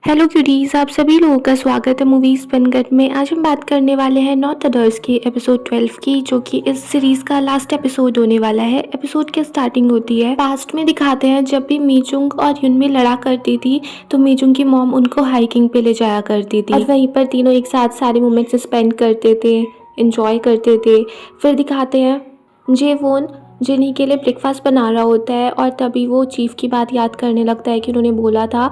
Hello cuties, आप सभी लोगों का स्वागत है मूवीज बनगढ़ में। आज हम बात करने वाले हैं नॉट अदर्स की एपिसोड 12 की, जो कि इस सीरीज का लास्ट एपिसोड होने वाला है। एपिसोड की स्टार्टिंग होती है पास्ट में दिखाते हैं, जब भी मीजुंग और युनमी लड़ा करती थी तो मीजुंग की मॉम उनको हाइकिंग पे ले जाया करती थी और वहीं पर तीनों एक साथ सारे मोमेंट्स स्पेंड करते थे, इंजॉय करते थे। फिर दिखाते हैं जेवोन जिन्हीं के लिए ब्रेकफास्ट बना रहा होता है और तभी वो चीफ की बात याद करने लगता है कि उन्होंने बोला था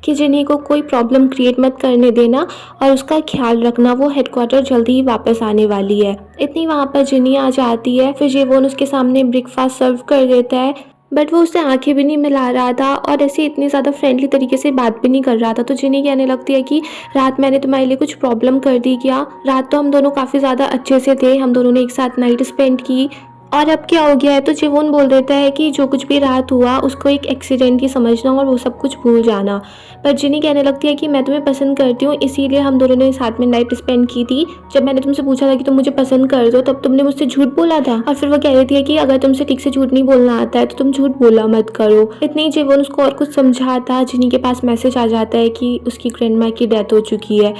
कि जिन्हीं को कोई प्रॉब्लम क्रिएट मत करने देना और उसका ख्याल रखना, वो हेडक्वार्टर जल्दी ही वापस आने वाली है। इतनी वहाँ पर जिन्नी आ जाती है, फिर जेवोन उसके सामने ब्रेकफास्ट सर्व कर देता है, बट वो उससे आंखें भी नहीं मिला रहा था और ऐसे इतनी ज़्यादा फ्रेंडली तरीके से बात भी नहीं कर रहा था। तो जिन्नी कहने लगती है कि रात मैंने तुम्हारे लिए कुछ प्रॉब्लम कर दी क्या? रात तो हम दोनों काफ़ी ज़्यादा अच्छे से थे, हम दोनों ने एक साथ नाइट स्पेंड की और अब क्या हो गया है? तो जिवोन बोल देता है कि जो कुछ भी रात हुआ उसको एक एक्सीडेंट ही समझना और वो सब कुछ भूल जाना। पर जिनी कहने लगती है कि मैं तुम्हें पसंद करती हूँ, इसीलिए हम दोनों ने साथ में नाइट स्पेंड की थी। जब मैंने तुमसे पूछा था कि तुम मुझे पसंद कर दो, तब तुमने मुझसे झूठ बोला था। और फिर वो कह रही थी कि अगर तुमसे ठीक से झूठ नहीं बोलना आता है तो तुम झूठ बोला मत करो। इतनी ही जिवोन उसको और कुछ समझाता, जिनी के पास मैसेज आ जाता है कि उसकी ग्रैंडमा की डेथ हो चुकी है।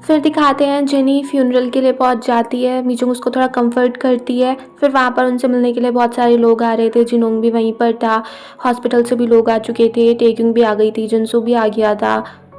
फिर दिखाते हैं जेनी फ्यूनरल के लिए पहुंच जाती है, मीजुंग उसको थोड़ा कंफर्ट करती है। फिर वहाँ पर उनसे मिलने के लिए बहुत सारे लोग आ रहे थे, जिनोंग भी वहीं पर था, हॉस्पिटल से भी लोग आ चुके थे, टेक्यूंग भी आ गई थी, जिनसू भी आ गया था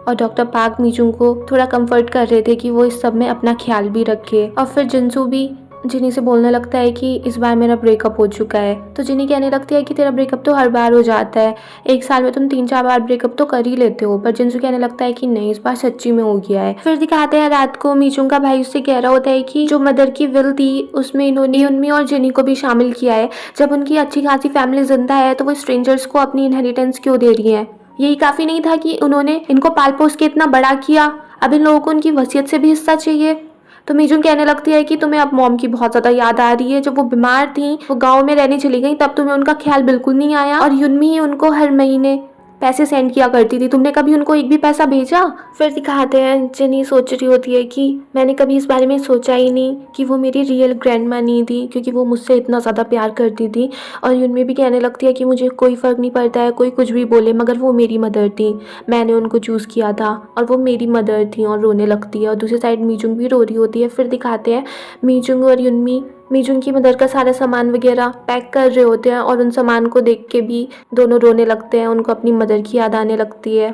और डॉक्टर पार्क मीजुंग को थोड़ा कंफर्ट कर रहे थे कि वो इस सब में अपना ख्याल भी रखे। और फिर जिनसू भी जिनी से बोलने लगता है कि इस बार मेरा ब्रेकअप हो चुका है। तो जिनी कहने लगती है कि तेरा ब्रेकअप तो हर बार हो जाता है, एक साल में तुम 3-4 बार ब्रेकअप तो कर ही लेते हो। पर जिनसू कहने लगता है कि नहीं, इस बार सच्ची में हो गया है। फिर दिखाते हैं रात को मीजुंग का भाई उससे कह रहा होता है कि जो मदर की विल थी उसमें इन्होंने युनमी और जिनी को भी शामिल किया है। जब उनकी अच्छी खासी फैमिली जिंदा है तो वो स्ट्रेंजर्स को अपनी इनहेरिटेंस क्यों दे रही है? यही काफी नहीं था कि उन्होंने इनको पाल पोस के इतना बड़ा किया, अब इन लोगों को उनकी वसीयत से भी हिस्सा चाहिए। तो मीजुन कहने लगती है कि तुम्हें अब मॉम की बहुत ज़्यादा याद आ रही है। जब वो बीमार थी, वो गांव में रहने चली गई, तब तुम्हें उनका ख्याल बिल्कुल नहीं आया और युनमी ही उनको हर महीने पैसे सेंड किया करती थी। तुमने कभी उनको एक भी पैसा भेजा? फिर दिखाते हैं जिनी सोच रही होती है कि मैंने कभी इस बारे में सोचा ही नहीं कि वो मेरी रियल ग्रैंडमा नहीं थी, क्योंकि वो मुझसे इतना ज़्यादा प्यार करती थी। और युनमी भी कहने लगती है कि मुझे कोई फ़र्क नहीं पड़ता है, कोई कुछ भी बोले, मगर वो मेरी मदर थी, मैंने उनको चूज़ किया था और वो मेरी मदर थी, और रोने लगती है। और दूसरी साइड मीजुंग भी रो रही होती है। फिर दिखाते हैं मीजुंग और युनमी मीजुंग की मदर का सारा सामान वगैरह पैक कर रहे होते हैं और उन सामान को देख के भी दोनों रोने लगते हैं, उनको अपनी मदर की याद आने लगती है।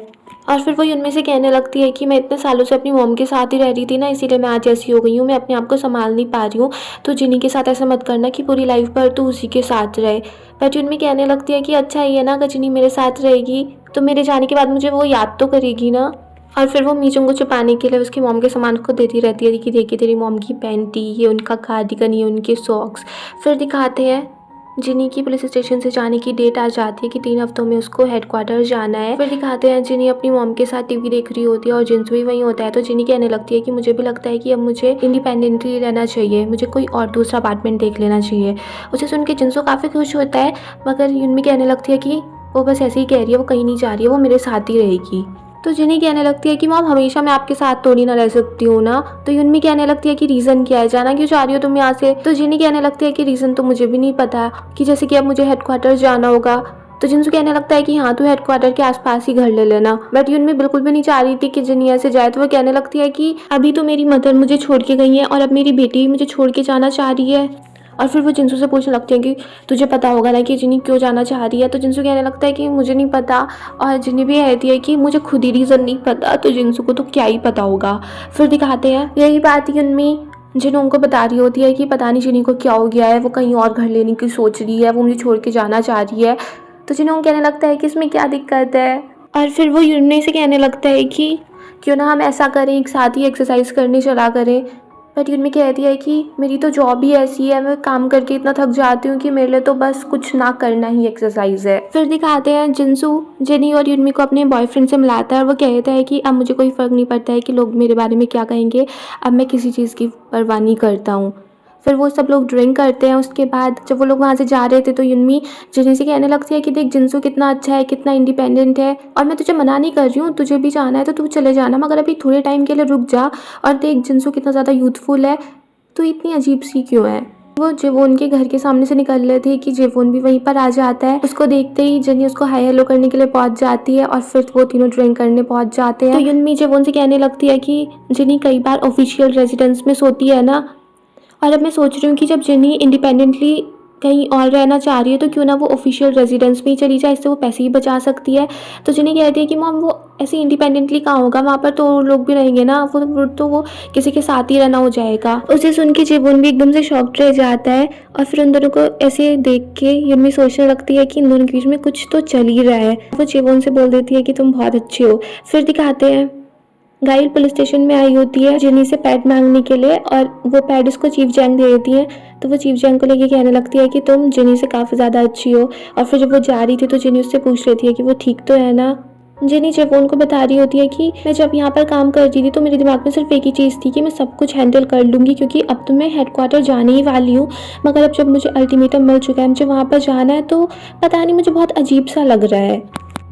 और फिर वो युनमी से कहने लगती है कि मैं इतने सालों से अपनी मॉम के साथ ही रह रही थी ना, इसीलिए मैं आज ऐसी हो गई हूँ, मैं अपने आप को संभाल नहीं पा रही हूँ। तो जिनी के साथ ऐसा मत करना कि पूरी लाइफ भर तो उसी के साथ रहे। बट युनमी कहने लगती है कि अच्छा ही है ना, अगर जिनी मेरे साथ रहेगी तो मेरे जाने के बाद मुझे वो याद तो करेगी ना। और फिर वो मीजुंग को छुपाने के लिए उसकी मॉम के सामान को देती रहती है कि देखिए तेरी मॉम की पैंटी, ये उनका कार्डिगन, ये उनके सॉक्स। फिर दिखाते हैं जिनी की पुलिस स्टेशन से जाने की डेट आ जाती है कि 3 हफ्तों में उसको हेडक्वार्टर जाना है। फिर दिखाते हैं जिनी अपनी मॉम के साथ टीवी देख रही होती है और जिनसू भी वहीं होता है। तो जिनी कहने लगती है कि मुझे भी लगता है कि अब मुझे इंडिपेंडेंटली रहना चाहिए, मुझे कोई और दूसरा अपार्टमेंट देख लेना चाहिए। उसे सुन के जिनसू काफ़ी खुश होता है, मगर युनमी कहने लगती है कि वो बस ऐसे ही कह रही है, वो कहीं नहीं जा रही है, वो मेरे साथ ही रहेगी। तो जिनी कहने लगती है कि मॉम हमेशा मैं आपके साथ थोड़ी ना रह सकती हूँ ना। तो युनमी कहने लगती है कि रीज़न क्या है, जाना क्यों चाह रही हो तुम यहाँ से? तो जिनी कहने लगती है कि रीज़न तो मुझे भी नहीं पता, कि जैसे कि अब मुझे हेडक्वार्टर जाना होगा। तो जिनसू कहने लगता है कि हाँ, तू हेडक्वार्टर के आसपास ही घर ले लेना। बट युनमी बिल्कुल भी नहीं चाह रही थी कि जिनी ऐसे जाए। तो वो कहने लगती है कि अभी तो मेरी मदर मुझे छोड़ के गई है और अब मेरी बेटी भी मुझे छोड़ के जाना चाह रही है। और फिर वो जिनसू से पूछने लगती है कि तुझे पता होगा ना कि जिनी क्यों जाना चाह रही है? तो जिनसू कहने लगता है कि मुझे नहीं पता। और जिनी भी कहती है कि मुझे खुद ही रीज़न नहीं पता, तो जिनसू को तो क्या ही पता होगा। फिर दिखाते हैं यही बात युनमी जिनों को बता रही होती है कि पता नहीं जिनी को क्या हो गया है, वो कहीं और घर लेने की सोच रही है, वो मुझे छोड़ के जाना चाह रही है। तो जिनों कहने लगता है कि इसमें क्या दिक्कत है। और फिर वो युनमी से कहने लगता है कि क्यों ना हम ऐसा करें, एक साथ ही एक्सरसाइज करने चला करें। बट युनमी कहती है कि मेरी तो जॉब ही ऐसी है, मैं काम करके इतना थक जाती हूँ कि मेरे लिए तो बस कुछ ना करना ही एक्सरसाइज है। फिर दिखाते हैं जिनसू जिनी और युनमी को अपने बॉयफ्रेंड से मिलाता है और वो कहता है कि अब मुझे कोई फ़र्क नहीं पड़ता है कि लोग मेरे बारे में क्या कहेंगे, अब मैं किसी चीज़ की परवाह नहीं करता हूँ। फिर वो सब लोग ड्रिंक करते हैं। उसके बाद जब वो लोग वहाँ से जा रहे थे तो युनमी जिनी से कहने लगती है कि देख जिनसू कितना अच्छा है, कितना इंडिपेंडेंट है, और मैं तुझे मना नहीं कर रही हूँ, तुझे भी जाना है तो तू चले जाना, मगर अभी थोड़े टाइम के लिए रुक जा। और देख जिनसू कितना ज़्यादा यूथफुल है, तो इतनी अजीब सी क्यों है? वो जेवोन के घर के सामने से निकल रहे थे कि जेवोन भी वहीं पर आ जाता है। उसको देखते ही जिनी उसको हाय हेलो करने के लिए पहुंच जाती है और फिर वो तीनों ड्रिंक करने पहुंच जाते हैं। तो युनमी जेवोन से कहने लगती है कि जिनी कई बार ऑफिशियल रेजिडेंस में सोती है ना, और अब मैं सोच रही हूँ कि जब जिनी इंडिपेंडेंटली कहीं और रहना चाह रही है तो क्यों ना वो ऑफिशियल रेजिडेंस में ही चली जाए, इससे वो पैसे ही बचा सकती है। तो जिनी कहती है कि मॉम वो ऐसे इंडिपेंडेंटली कहाँ होगा, वहाँ पर तो और लोग भी रहेंगे ना, वो किसी के साथ ही रहना हो जाएगा। उसे सुन के जेबून भी एकदम से शॉक्ड रह जाता है और फिर उन दोनों को ऐसे देख के युनमी सोचने लगती है कि इन दोनों के बीच में कुछ तो चल ही रहा है। वो जेबून से बोल देती है कि तुम बहुत अच्छे हो। फिर दिखाते हैं गाइल पुलिस स्टेशन में आई होती है जिनी से पैड मांगने के लिए और वो पैड उसको चीफ जैंग दे देती है। तो वो चीफ जैंग को लेके कहने लगती है कि तुम जिनी से काफ़ी ज़्यादा अच्छी हो। और फिर जब वो जा रही थी तो जिनी उससे पूछ रही थी कि वो ठीक तो है ना। जिनी जेवोन को बता रही होती है कि मैं जब यहाँ पर काम कर रही थी तो मेरे दिमाग में सिर्फ एक ही चीज़ थी कि मैं सब कुछ हैंडल कर लूँगी, क्योंकि अब तो मैं हेडक्वार्टर जाने ही वाली हूँ। मगर अब जब मुझे अल्टीमेटम मिल चुका है, मुझे वहाँ पर जाना है, तो पता नहीं मुझे बहुत अजीब सा लग रहा है।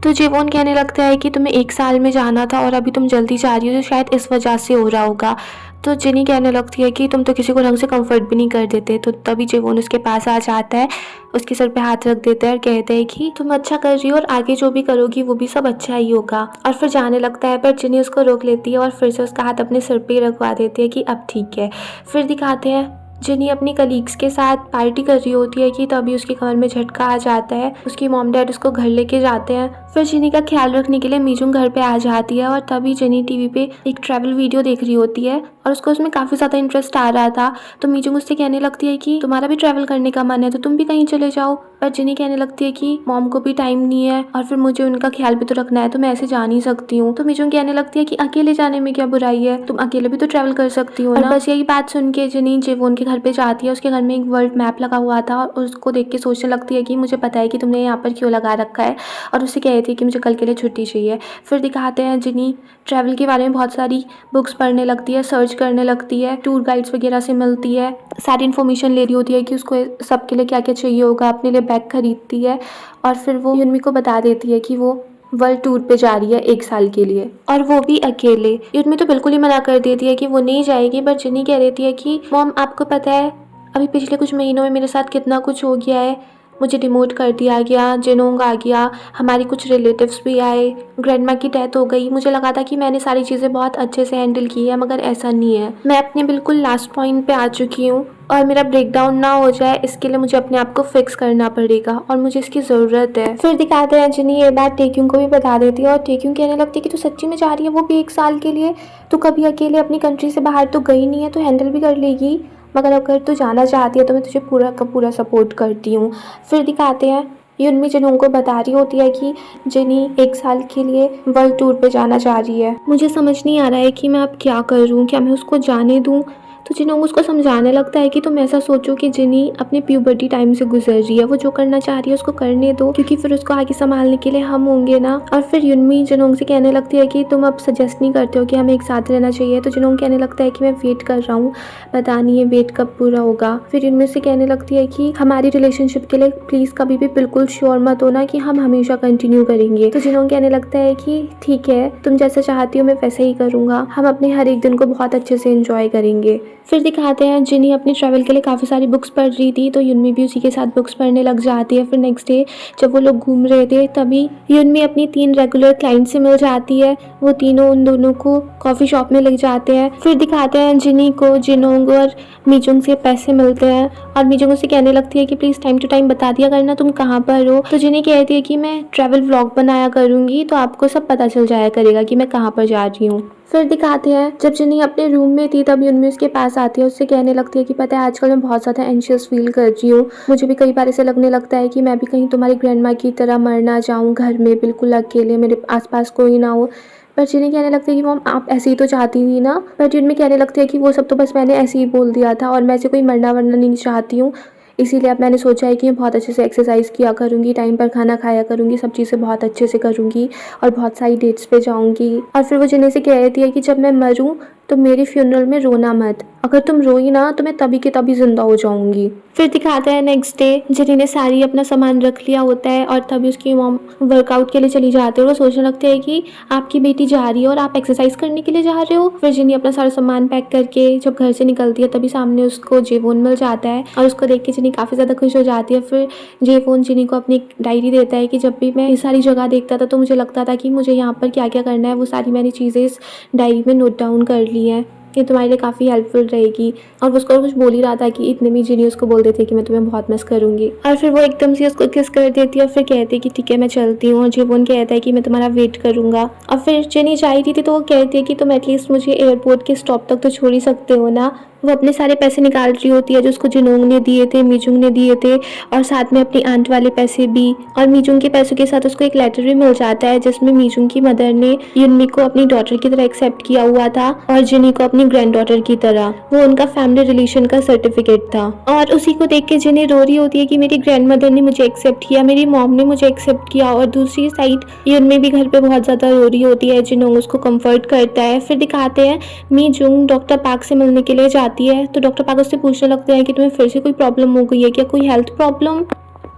तो जेवोन कहने लगता है कि तुम्हें 1 साल में जाना था और अभी तुम जल्दी जा रही हो, तो शायद इस वजह से हो रहा होगा। तो जिनी कहने लगती है कि तुम तो किसी को ढंग से कंफर्ट भी नहीं कर देते। तो तभी जेवोन उसके पास आ जाता है, उसके सर पे हाथ रख देता है और कहता है कि तुम अच्छा कर रही हो और आगे जो भी करोगी वो भी सब अच्छा ही होगा। और फिर जाने लगता है, पर जिनी उसको रोक लेती है और फिर से उसका हाथ अपने सर पे ही रखवा देती है कि अब ठीक है। फिर दिखाते हैं जिनी अपनी कलीग्स के साथ पार्टी कर रही होती है कि तभी उसके कमर में झटका आ जाता है। उसकी मॉम डैड उसको घर लेके जाते हैं। फिर जिनी का ख्याल रखने के लिए मीजुंग घर पे आ जाती है और तभी जिनी टीवी पे एक ट्रैवल वीडियो देख रही होती है और उसको उसमें काफ़ी ज़्यादा इंटरेस्ट आ रहा था। तो मीजुंग उससे कहने लगती है कि तुम्हारा भी ट्रैवल करने का मन है तो तुम भी कहीं चले जाओ। पर जिनी कहने लगती है कि मॉम को भी टाइम नहीं है और फिर मुझे उनका ख्याल भी तो रखना है, तो मैं ऐसे जा नहीं सकती हूँ। तो मीजुंग कहने लगती है कि अकेले जाने में क्या बुराई है, तुम अकेले भी तो ट्रैवल कर सकती हो ना। बस यही बात सुन के जिनी जेवोन के घर पे जाती है। उसके घर में एक वर्ल्ड मैप लगा हुआ था और उसको देख के सोचने लगती है कि मुझे पता है कि तुमने यहाँ पर क्यों लगा रखा है, और उससे कह रही थी कि मुझे कल के लिए छुट्टी चाहिए। फिर दिखाते हैं जिनी ट्रैवल के बारे में बहुत सारी बुक्स पढ़ने लगती है, सर्च करने लगती है, टूर गाइड्स वगैरह से मिलती है, सारी इन्फॉर्मेशन ले रही होती है कि उसको सबके लिए क्या क्या चाहिए होगा, अपने लिए बैग खरीदती है। और फिर वो युनमी को बता देती है कि वो वर्ल्ड टूर पे जा रही है 1 साल के लिए, और वो भी अकेले। युनमी तो बिल्कुल ही मना कर देती है कि वो नहीं जाएगी, बट जिनी कह देती है कि मॉम आपको पता है अभी पिछले कुछ महीनों में मेरे साथ कितना कुछ हो गया है। मुझे डिमोट कर दिया गया, जेनोंग आ गया, हमारी कुछ रिलेटिव्स भी आए, ग्रैंडमा की डेथ हो गई। मुझे लगा था कि मैंने सारी चीज़ें बहुत अच्छे से हैंडल की है, मगर ऐसा नहीं है। मैं अपने बिल्कुल लास्ट पॉइंट पे आ चुकी हूँ और मेरा ब्रेकडाउन ना हो जाए इसके लिए मुझे अपने आप को फिक्स करना पड़ेगा और मुझे इसकी ज़रूरत है। फिर दिखाते हैं जिनी ये बात टेक्यूंग को भी बता देती है और टेक्यूंग कहने लगती है कि तू सच्ची में जा रही है, वो भी 1 साल के लिए। तू कभी अकेले अपनी कंट्री से बाहर तो गई नहीं है, तो हैंडल भी कर लेगी, मगर अगर तू जाना चाहती है तो मैं तुझे पूरा का पूरा सपोर्ट करती हूँ। फिर दिखाते हैं युनमी जिनोंग को बता रही होती है कि जिनी 1 साल के लिए वर्ल्ड टूर पे जाना चाह रही है। मुझे समझ नहीं आ रहा है कि मैं अब क्या करूँ, क्या मैं उसको जाने दूँ। तो जिनोंग उसको समझाने लगता है कि तुम ऐसा सोचो कि जिनी अपने प्यूबर्टी टाइम से गुजर रही है, वो जो करना चाह रही है उसको करने दो, क्योंकि फिर उसको आगे संभालने के लिए हम होंगे ना। और फिर युनमी जिनोंग से कहने लगती है कि तुम अब सजेस्ट नहीं करते हो कि हमें एक साथ रहना चाहिए। तो जिनोंग कहने लगता है कि मैं वेट कर रहा हूँ, पता नहीं ये वेट कब पूरा होगा। फिर युनमी से कहने लगती है कि हमारी रिलेशनशिप के लिए प्लीज़ कभी भी बिल्कुल श्योर मत होना कि हम हमेशा कंटिन्यू करेंगे। तो जिनोंग कहने लगता है कि ठीक है, तुम जैसा चाहती हो मैं वैसे ही करूँगा, हम अपने हर एक दिन को बहुत अच्छे से एंजॉय करेंगे। फिर दिखाते हैं जिनी अपनी ट्रैवल के लिए काफ़ी सारी बुक्स पढ़ रही थी, तो युनमी भी उसी के साथ बुक्स पढ़ने लग जाती है। फिर नेक्स्ट डे जब वो लोग घूम रहे थे तभी युनमी अपनी 3 रेगुलर क्लाइंट से मिल जाती है। वो तीनों उन दोनों को कॉफ़ी शॉप में लग जाते हैं। फिर दिखाते हैं जिनी को जिनोंग और मीजुंग से पैसे मिलते हैं और मीजुंग उसे कहने लगती है कि प्लीज़ टाइम टू टाइम बता दिया करना तुम कहाँ पर हो। तो जिनी कहती है कि मैं ट्रैवल व्लॉग बनाया करूँगी तो आपको सब पता चल जाया करेगा कि मैं कहाँ पर जा रही हूँ। फिर दिखाते हैं जब जिनी अपने रूम में थी तब युनमी उसके पास आती है, उससे कहने लगती है कि पता है आजकल मैं बहुत ज़्यादा एंशियस फील कर रही हूँ। मुझे भी कई बार ऐसे लगने लगता है कि मैं भी कहीं तुम्हारी ग्रैंडमा की तरह मर ना जाऊँ, घर में बिल्कुल अकेले, मेरे आसपास कोई ना हो। पर जिनी कहने लगती है कि मॉम आप ऐसे ही तो चाहती थी ना। पर युनमी कहने लगती है कि वो सब तो बस मैंने ऐसे ही बोल दिया था और मैं ऐसे कोई मरना वरना नहीं चाहती हूँ। इसीलिए अब मैंने सोचा है कि मैं बहुत अच्छे से एक्सरसाइज किया करूँगी, टाइम पर खाना खाया करूँगी, सब चीज़ें बहुत अच्छे से करूँगी और बहुत सारी डेट्स पे जाऊँगी। और फिर वो जिन्हें से कह रही थी कि जब मैं मरूँ तो मेरे फ्यूनरल में रोना मत, अगर तुम रोई ना तो मैं तभी के तभी जिंदा हो जाऊंगी। फिर दिखाता है नेक्स्ट डे जिन्हें ने सारी अपना सामान रख लिया होता है और तभी उसकी मॉम वर्कआउट के लिए चली जाती है और वो सोचने लगते हैं कि आपकी बेटी जा रही है और आप एक्सरसाइज करने के लिए जा रहे हो। फिर जिन्हें अपना सारा सामान पैक करके जब घर से निकलती है तभी सामने उसको जेवोन मिल जाता है और उसको देख के जिन्हें काफ़ी ज़्यादा खुश हो जाती है। फिर जेवोन जिन्हें को अपनी डायरी देता है कि जब भी मैं ये सारी जगह देखता था तो मुझे लगता था कि मुझे यहाँ पर क्या क्या करना है, वो सारी मैंने चीज़ें इस डायरी में नोट डाउन कर ली है, ये तुम्हारे लिए काफ़ी हेल्पफुल रहेगी। और वो उसको कुछ बोल ही रहा था कि इतने में जिनी उसको बोल देती है कि मैं तुम्हें बहुत मिस करूंगी और फिर वो एकदम से उसको किस कर देती है और फिर कहती है कि ठीक है मैं चलती हूँ। और जीवन कहता है कि मैं तुम्हारा वेट करूंगा। और फिर जिनी जा रही थी तो वो कहती है कि तुम एटलीस्ट मुझे एयरपोर्ट के स्टॉप तक तो छोड़ ही सकते हो ना। वो अपने सारे पैसे निकाल रही होती है जो उसको जिनोंग ने दिए थे, मीजुंग ने दिए थे और साथ में अपनी आंट वाले पैसे भी। और मीजुंग के पैसों के साथ उसको एक लेटर भी मिल जाता है जिसमें मीजुंग की मदर ने युनमी को अपनी डॉटर की तरह एक्सेप्ट किया हुआ था और जिनी को अपनी ग्रैंड डॉटर की तरह। वो उनका फैमिली रिलेशन का सर्टिफिकेट था। और उसी को देख के जिनी रो रही होती है कि मेरी ग्रैंड मदर ने मुझे एक्सेप्ट किया, मेरी मॉम ने मुझे एक्सेप्ट किया। और दूसरी साइड युनमी भी घर पे बहुत ज्यादा रो रही होती है, जिनोंग उसको कंफर्ट करता है। फिर दिखाते हैं मीजुंग डॉक्टर पार्क से मिलने के लिए जाती है तो डॉक्टर पार्क उससे पूछने लगते हैं कि तुम्हें फिर से कोई प्रॉब्लम हो गई है क्या, कोई हेल्थ प्रॉब्लम।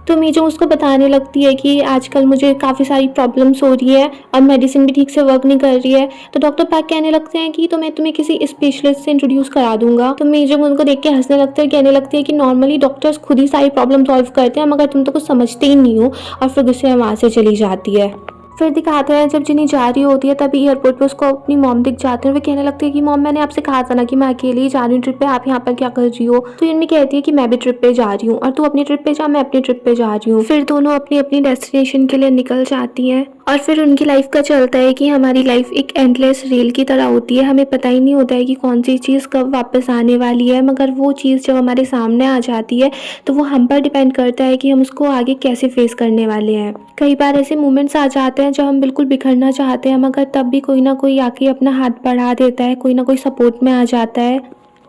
तो मीजुंग उसको बताने लगती है कि आजकल मुझे काफ़ी सारी प्रॉब्लम्स हो रही है और मेडिसिन भी ठीक से वर्क नहीं कर रही है। तो डॉक्टर पार्क कहने लगते हैं कि तो मैं तुम्हें किसी स्पेशलिस्ट से इंट्रोड्यूस करा दूंगा। तो मीजुंग उनको देख के हंसने लगते हैं, कहने लगती है कि नॉर्मली डॉक्टर्स खुद ही सारी प्रॉब्लम सॉल्व करते हैं मगर तुम तो कुछ समझते ही नहीं हो। और फिर गुस्से में वहाँ से चली जाती है। फिर दिखाते हैं जब जिनी जा रही होती है तभी एयरपोर्ट पे उसको अपनी मॉम दिख जाते हैं। वे कहने लगते हैं कि मॉम मैंने आपसे कहा था ना कि मैं अकेले ही जा रही हूँ ट्रिप पे, आप यहाँ पर क्या कर रही हो। तो युनमी कहती है कि मैं भी ट्रिप पे जा रही हूँ और तू अपनी ट्रिप पे जा, मैं अपनी ट्रिप पे जा रही हूँ। फिर दोनों अपनी अपनी डेस्टिनेशन के लिए निकल जाती हैं और फिर उनकी लाइफ का चलता है कि हमारी लाइफ एक एंडलेस रेल की तरह होती है, हमें पता ही नहीं होता है कि कौन सी चीज़ कब वापस आने वाली है। मगर वो चीज़ जब हमारे सामने आ जाती है तो वो हम पर डिपेंड करता है कि हम उसको आगे कैसे फेस करने वाले हैं। कई बार ऐसे मोमेंट्स आ जाते हैं जब हम बिल्कुल बिखरना चाहते हैं मगर तब भी कोई ना कोई आके अपना हाथ बढ़ा देता है, कोई ना कोई सपोर्ट में आ जाता है।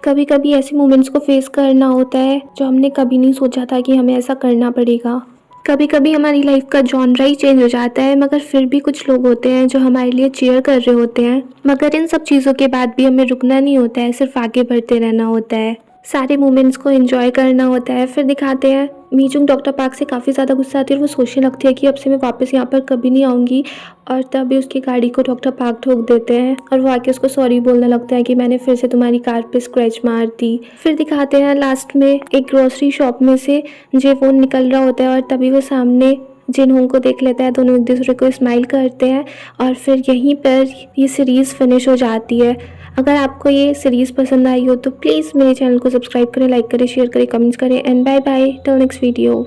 कभी कभी ऐसे मोमेंट्स को फेस करना होता है जो हमने कभी नहीं सोचा था कि हमें ऐसा करना पड़ेगा। कभी कभी हमारी लाइफ का जॉनरा ही चेंज हो जाता है मगर फिर भी कुछ लोग होते हैं जो हमारे लिए चीयर कर रहे होते हैं। मगर इन सब चीज़ों के बाद भी हमें रुकना नहीं होता है, सिर्फ आगे बढ़ते रहना होता है, सारे मोमेंट्स को एंजॉय करना होता है। फिर दिखाते हैं मीजुंग डॉक्टर पार्क से काफ़ी ज़्यादा गुस्सा आती है और वो सोचने लगती है कि अब से मैं वापस यहाँ पर कभी नहीं आऊँगी। और तभी उसकी गाड़ी को डॉक्टर पार्क ठोक देते हैं और वो आके उसको सॉरी बोलने लगता है कि मैंने फिर से तुम्हारी कार पे स्क्रैच मार दी। फिर दिखाते हैं लास्ट में एक ग्रोसरी शॉप में से जेवोन निकल रहा होता है और तभी वो सामने जिनहोंग को देख लेता है। दोनों एक दूसरे को स्माइल करते हैं और फिर यहीं पर ये सीरीज़ फिनिश हो जाती है। अगर आपको ये सीरीज़ पसंद आई हो तो प्लीज़ मेरे चैनल को सब्सक्राइब करें, लाइक करें, शेयर करें, कमेंट्स करें and bye bye till next video.